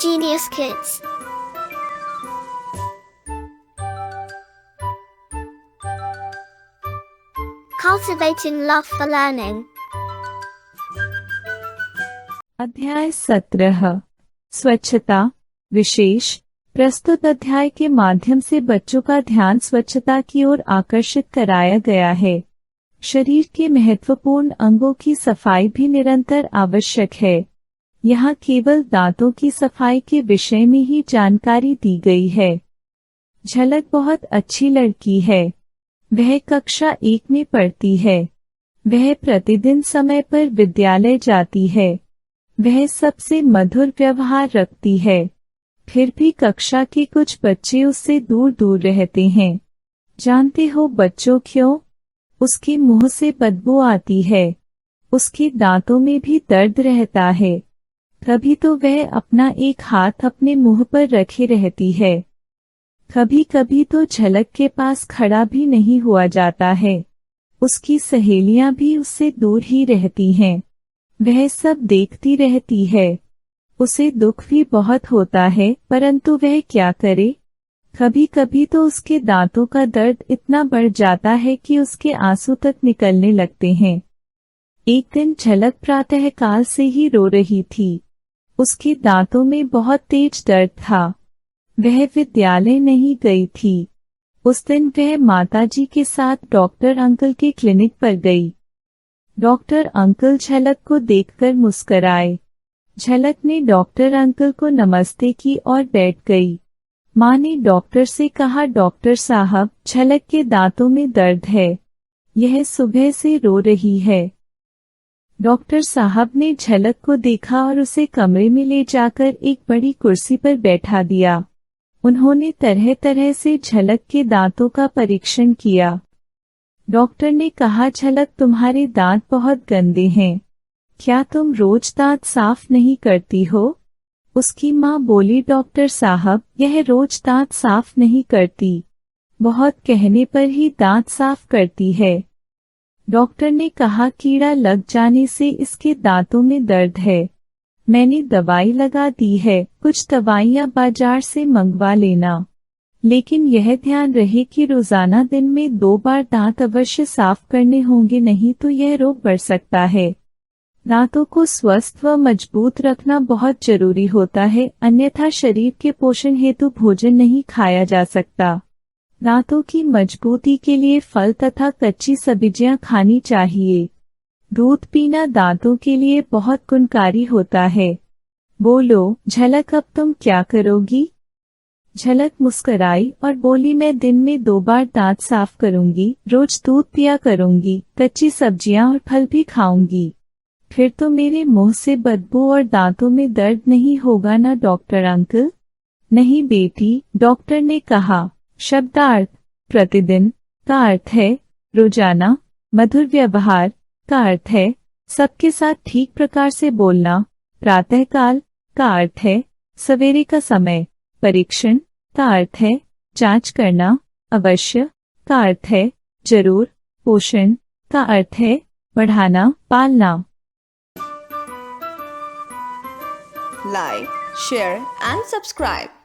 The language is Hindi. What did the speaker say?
Genius Kids. Cultivating love for learning. अध्याय 17 स्वच्छता विशेष। प्रस्तुत अध्याय के माध्यम से बच्चों का ध्यान स्वच्छता की ओर आकर्षित कराया गया है। शरीर के महत्वपूर्ण अंगों की सफाई भी निरंतर आवश्यक है। यहाँ केवल दांतों की सफाई के विषय में ही जानकारी दी गई है। झलक बहुत अच्छी लड़की है। वह कक्षा 1 में पढ़ती है। वह प्रतिदिन समय पर विद्यालय जाती है। वह सबसे मधुर व्यवहार रखती है। फिर भी कक्षा के कुछ बच्चे उससे दूर दूर रहते हैं। जानते हो बच्चों क्यों? उसके मुंह से बदबू आती है। उसके दांतों में भी दर्द रहता है। कभी तो वह अपना एक हाथ अपने मुंह पर रखे रहती है। कभी कभी तो झलक के पास खड़ा भी नहीं हुआ जाता है। उसकी सहेलियां भी उससे दूर ही रहती हैं। वह सब देखती रहती है। उसे दुख भी बहुत होता है, परंतु वह क्या करे? कभी कभी तो उसके दांतों का दर्द इतना बढ़ जाता है कि उसके आंसू तक निकलने लगते हैं। एक दिन झलक प्रातःकाल से ही रो रही थी। उसके दांतों में बहुत तेज दर्द था। वह विद्यालय नहीं गई थी। उस दिन वह माताजी के साथ डॉक्टर अंकल के क्लिनिक पर गई। डॉक्टर अंकल झलक को देखकर मुस्कराए। झलक ने डॉक्टर अंकल को नमस्ते की और बैठ गई। माँ ने डॉक्टर से कहा, डॉक्टर साहब, झलक के दांतों में दर्द है। यह सुबह से रो रही है। डॉक्टर साहब ने झलक को देखा और उसे कमरे में ले जाकर एक बड़ी कुर्सी पर बैठा दिया। उन्होंने तरह तरह से झलक के दांतों का परीक्षण किया। डॉक्टर ने कहा, झलक, तुम्हारे दांत बहुत गंदे हैं। क्या तुम रोज दांत साफ नहीं करती हो? उसकी माँ बोली, डॉक्टर साहब, यह रोज दांत साफ नहीं करती। बहुत कहने पर ही दांत साफ करती है। डॉक्टर ने कहा, कीड़ा लग जाने से इसके दांतों में दर्द है। मैंने दवाई लगा दी है। कुछ दवाइयाँ बाजार से मंगवा लेना, लेकिन यह ध्यान रहे कि रोजाना दिन में 2 बार दांत अवश्य साफ करने होंगे, नहीं तो यह रोग बढ़ सकता है। दांतों को स्वस्थ व मजबूत रखना बहुत जरूरी होता है, अन्यथा शरीर के पोषण हेतु भोजन नहीं खाया जा सकता। दांतों की मजबूती के लिए फल तथा कच्ची सब्जियां खानी चाहिए। दूध पीना दांतों के लिए बहुत गुणकारी होता है। बोलो झलक, अब तुम क्या करोगी? झलक मुस्कराई और बोली, मैं दिन में 2 बार दांत साफ करूंगी, रोज दूध पिया करूंगी, कच्ची सब्जियां और फल भी खाऊंगी। फिर तो मेरे मुंह से बदबू और दांतों में दर्द नहीं होगा ना डॉक्टर अंकल? नहीं बेटी, डॉक्टर ने कहा। शब्दार्थ प्रतिदिन का अर्थ है रोजाना। मधुर व्यवहार का अर्थ है सबके साथ ठीक प्रकार से बोलना। प्रातःकाल का अर्थ है सवेरे का समय। परीक्षण का अर्थ है जांच करना। अवश्य का अर्थ है जरूर। पोषण का अर्थ है बढ़ाना, पालना। Like, share and subscribe.